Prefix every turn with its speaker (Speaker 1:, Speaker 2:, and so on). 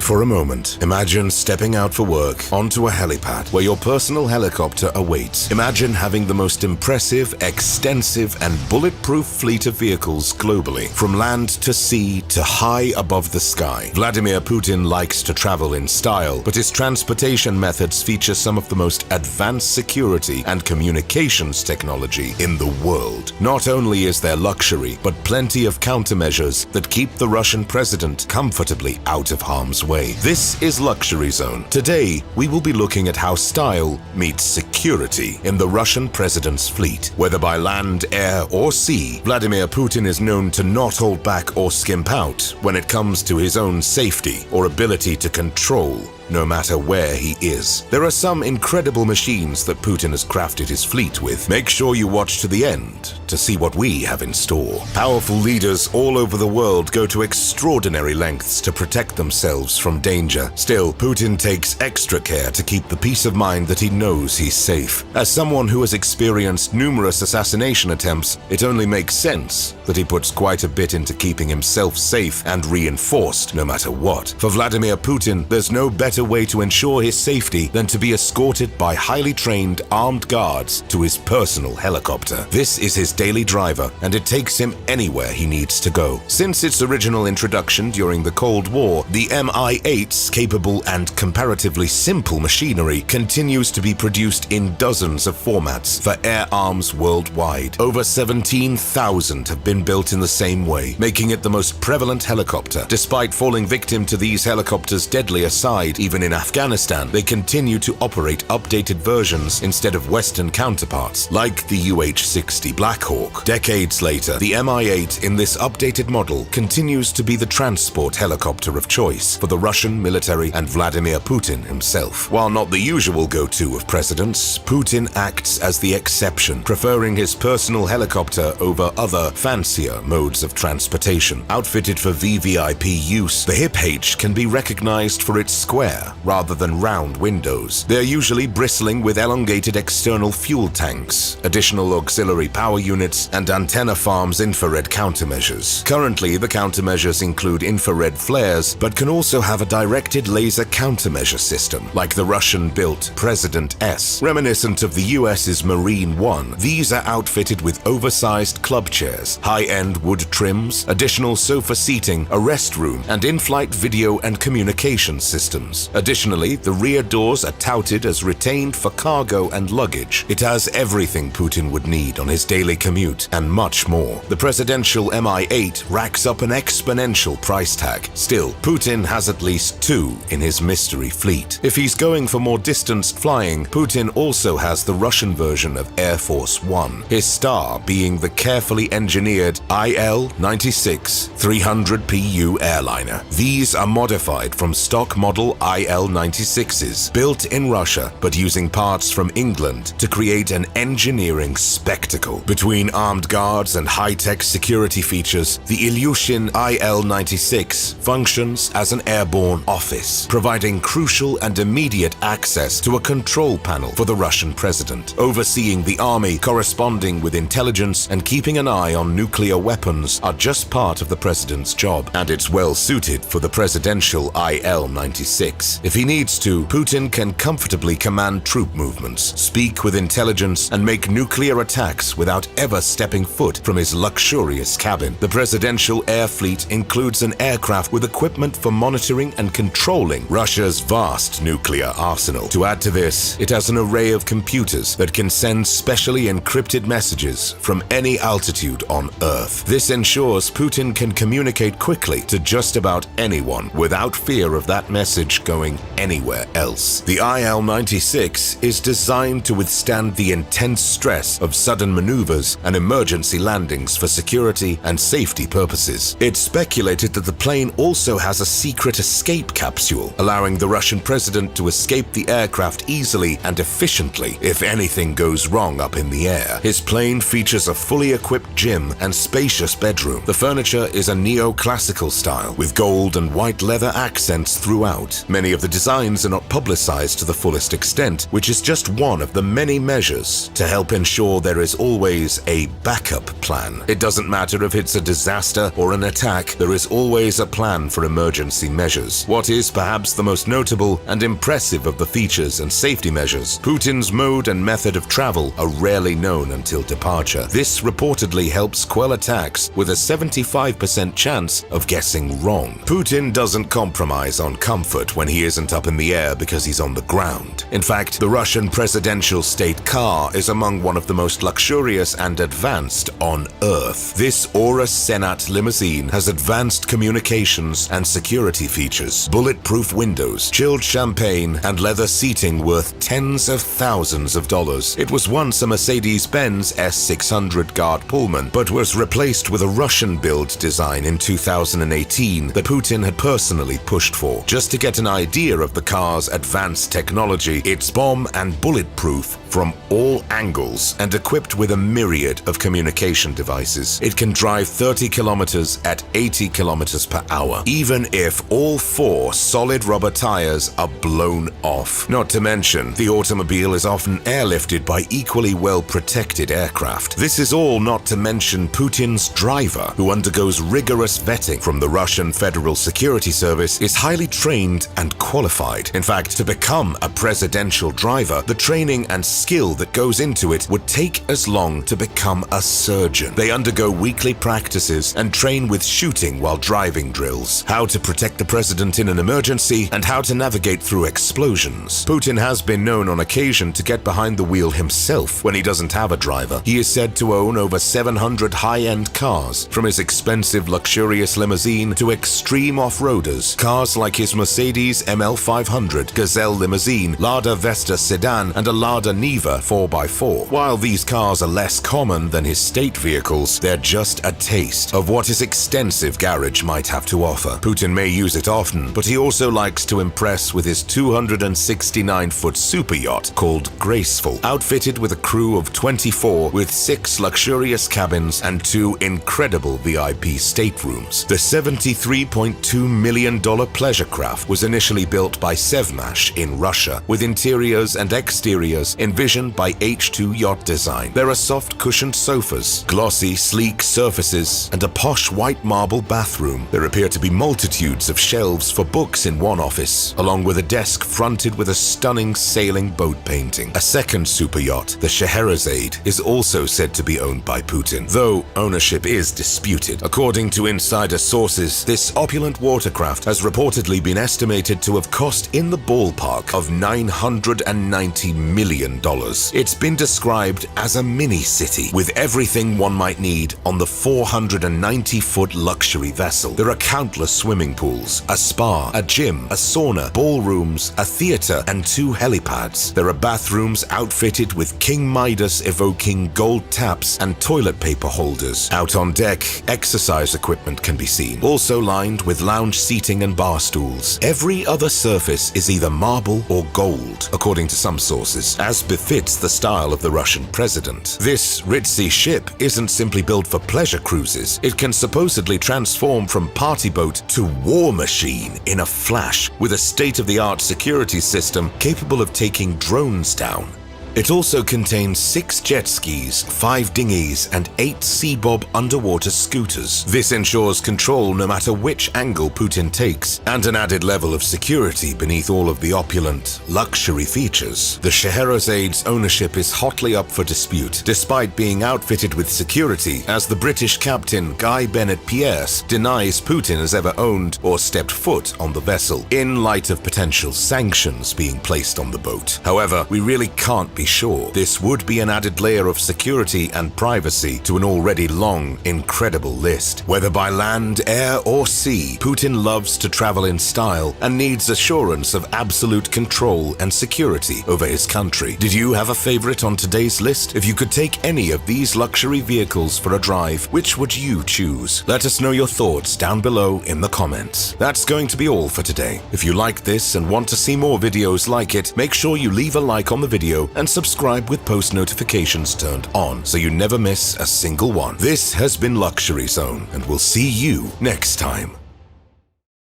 Speaker 1: For a moment, imagine stepping out for work onto a helipad where your personal helicopter awaits. Imagine having the most impressive, extensive, and bulletproof fleet of vehicles globally, from land to sea to high above the sky. Vladimir Putin likes to travel in style, but his transportation methods feature some of the most advanced security and communications technology in the world. Not only is there luxury, but plenty of countermeasures that keep the Russian president comfortably out of harm's way. This is Luxury Zone. Today, we will be looking at how style meets security in the Russian president's fleet. Whether by land, air, or sea, Vladimir Putin is known to not hold back or skimp out when it comes to his own safety or ability to control, no matter where he is. There are some incredible machines that Putin has crafted his fleet with. Make sure you watch to the end to see what we have in store. Powerful leaders all over the world go to extraordinary lengths to protect themselves from danger. Still, Putin takes extra care to keep the peace of mind that he knows he's safe. As someone who has experienced numerous assassination attempts, it only makes sense that he puts quite a bit into keeping himself safe and reinforced no matter what. For Vladimir Putin, there's no better way to ensure his safety than to be escorted by highly trained armed guards to his personal helicopter. This is his daily driver, and it takes him anywhere he needs to go. Since its original introduction during the Cold War, the Mi-8's capable and comparatively simple machinery continues to be produced in dozens of formats for air arms worldwide. Over 17,000 have been built in the same way, making it the most prevalent helicopter. Despite falling victim to these helicopters' deadlier side, even in Afghanistan, they continue to operate updated versions instead of Western counterparts, like the UH-60 Black Hawk. Decades later, the Mi-8 in this updated model continues to be the transport helicopter of choice for the Russian military and Vladimir Putin himself. While not the usual go-to of presidents, Putin acts as the exception, preferring his personal helicopter over other, fancier modes of transportation. Outfitted for VVIP use, the hip H can be recognized for its square rather than round windows. They're usually bristling with elongated external fuel tanks, additional auxiliary power units, and antenna farms infrared countermeasures. Currently, the countermeasures include infrared flares, but can also have a directed laser countermeasure system, like the Russian-built President S. Reminiscent of the US's Marine One, these are outfitted with oversized club chairs, high-end wood trims, additional sofa seating, a rest room, and in-flight video and communication systems. Additionally, the rear doors are touted as retained for cargo and luggage. It has everything Putin would need on his daily commute, and much more. The presidential Mi-8 racks up an exponential price tag. Still, Putin has at least two in his mystery fleet. If he's going for more distanced flying, Putin also has the Russian version of Air Force One, his star being the carefully engineered IL-96 300PU airliner. These are modified from stock model IL-96s, built in Russia but using parts from England to create an engineering spectacle. Between armed guards and high-tech security features, the Ilyushin IL-96 functions as an airborne office, providing crucial and immediate access to a control panel for the Russian president. Overseeing the army, corresponding with intelligence, and keeping an eye on nuclear weapons are just part of the president's job, and it's well suited for the presidential IL-96. If he needs to, Putin can comfortably command troop movements, speak with intelligence, and make nuclear attacks without ever stepping foot from his luxurious cabin. The presidential air fleet includes an aircraft with equipment for monitoring and controlling Russia's vast nuclear arsenal. To add to this, it has an array of computers that can send specially encrypted messages from any altitude on Earth. This ensures Putin can communicate quickly to just about anyone without fear of that message going anywhere else. The IL-96 is designed to withstand the intense stress of sudden maneuvers and emergency landings for security and safety purposes. It's speculated that the plane also has a secret escape capsule, allowing the Russian president to escape the aircraft easily and efficiently if anything goes wrong up in the air. His plane features a fully equipped gym and spacious bedroom. The furniture is a neo-classical style with gold and white leather accents throughout. Many Many of the designs are not publicized to the fullest extent, which is just one of the many measures to help ensure there is always a backup plan. It doesn't matter if it's a disaster or an attack, there is always a plan for emergency measures. What is perhaps the most notable and impressive of the features and safety measures, Putin's mode and method of travel are rarely known until departure. This reportedly helps quell attacks with a 75% chance of guessing wrong. Putin doesn't compromise on comfort when he isn't up in the air because he's on the ground. In fact, the Russian presidential state car is among one of the most luxurious and advanced on Earth. This Aura Senat limousine has advanced communications and security features, bulletproof windows, chilled champagne, and leather seating worth tens of thousands of dollars. It was once a Mercedes-Benz S600 Guard Pullman, but was replaced with a Russian-built design in 2018 that Putin had personally pushed for. Just to get an idea of the car's advanced technology, it's bomb and bulletproof from all angles and equipped with a myriad of communication devices. It can drive 30 kilometers at 80 kilometers per hour, even if all four solid rubber tires are blown off. Not to mention, the automobile is often airlifted by equally well-protected aircraft. This is all not to mention Putin's driver, who undergoes rigorous vetting from the Russian Federal Security Service, is highly trained and qualified. In fact, to become a presidential driver, the training and skill that goes into it would take as long to become a surgeon. They undergo weekly practices and train with shooting while driving drills, how to protect the president in an emergency, and how to navigate through explosions. Putin has been known on occasion to get behind the wheel himself when he doesn't have a driver. He is said to own over 700 high-end cars, from his expensive luxurious limousine to extreme off-roaders. Cars like his Mercedes ML500, Gazelle limousine, Lada Vesta sedan, and a Lada Niva 4x4. While these cars are less common than his state vehicles, they're just a taste of what his extensive garage might have to offer. Putin may use it often, but he also likes to impress with his 269-foot super yacht called Graceful, outfitted with a crew of 24 with 6 luxurious cabins and 2 incredible VIP staterooms. The $73.2 million pleasure craft was initially built by Sevmash in Russia, with interiors and exteriors envisioned by H2 Yacht Design. There are soft cushioned sofas, glossy, sleek surfaces, and a posh white marble bathroom. There appear to be multitudes of shelves for books in one office, along with a desk fronted with a stunning sailing boat painting. A second super yacht, the Scheherazade, is also said to be owned by Putin, though ownership is disputed. According to insider sources, this opulent watercraft has reportedly been estimated to have cost in the ballpark of $990 million. It's been described as a mini-city, with everything one might need on the 490-foot luxury vessel. There are countless swimming pools, a spa, a gym, a sauna, ballrooms, a theater, and 2 helipads. There are bathrooms outfitted with King Midas-evoking gold taps and toilet paper holders. Out on deck, exercise equipment can be seen, also lined with lounge seating and bar stools. Every other surface is either marble or gold, according to some sources, as befits the style of the Russian president. This ritzy ship isn't simply built for pleasure cruises. It can supposedly transform from party boat to war machine in a flash, with a state-of-the-art security system capable of taking drones down. It also contains 6 jet skis, 5 dinghies, and 8 Seabob underwater scooters. This ensures control no matter which angle Putin takes, and an added level of security beneath all of the opulent luxury features. The Scheherazade's ownership is hotly up for dispute, despite being outfitted with security, as the British captain Guy Bennett Pierce denies Putin has ever owned or stepped foot on the vessel, in light of potential sanctions being placed on the boat. However, we really can't be sure. This would be an added layer of security and privacy to an already long, incredible list. Whether by land, air, or sea, Putin loves to travel in style and needs assurance of absolute control and security over his country. Did you have a favorite on today's list? If you could take any of these luxury vehicles for a drive, which would you choose? Let us know your thoughts down below in the comments. That's going to be all for today. If you like this and want to see more videos like it, make sure you leave a like on the video and subscribe with post notifications turned on so you never miss a single one. This has been Luxury Zone, and we'll see you next time.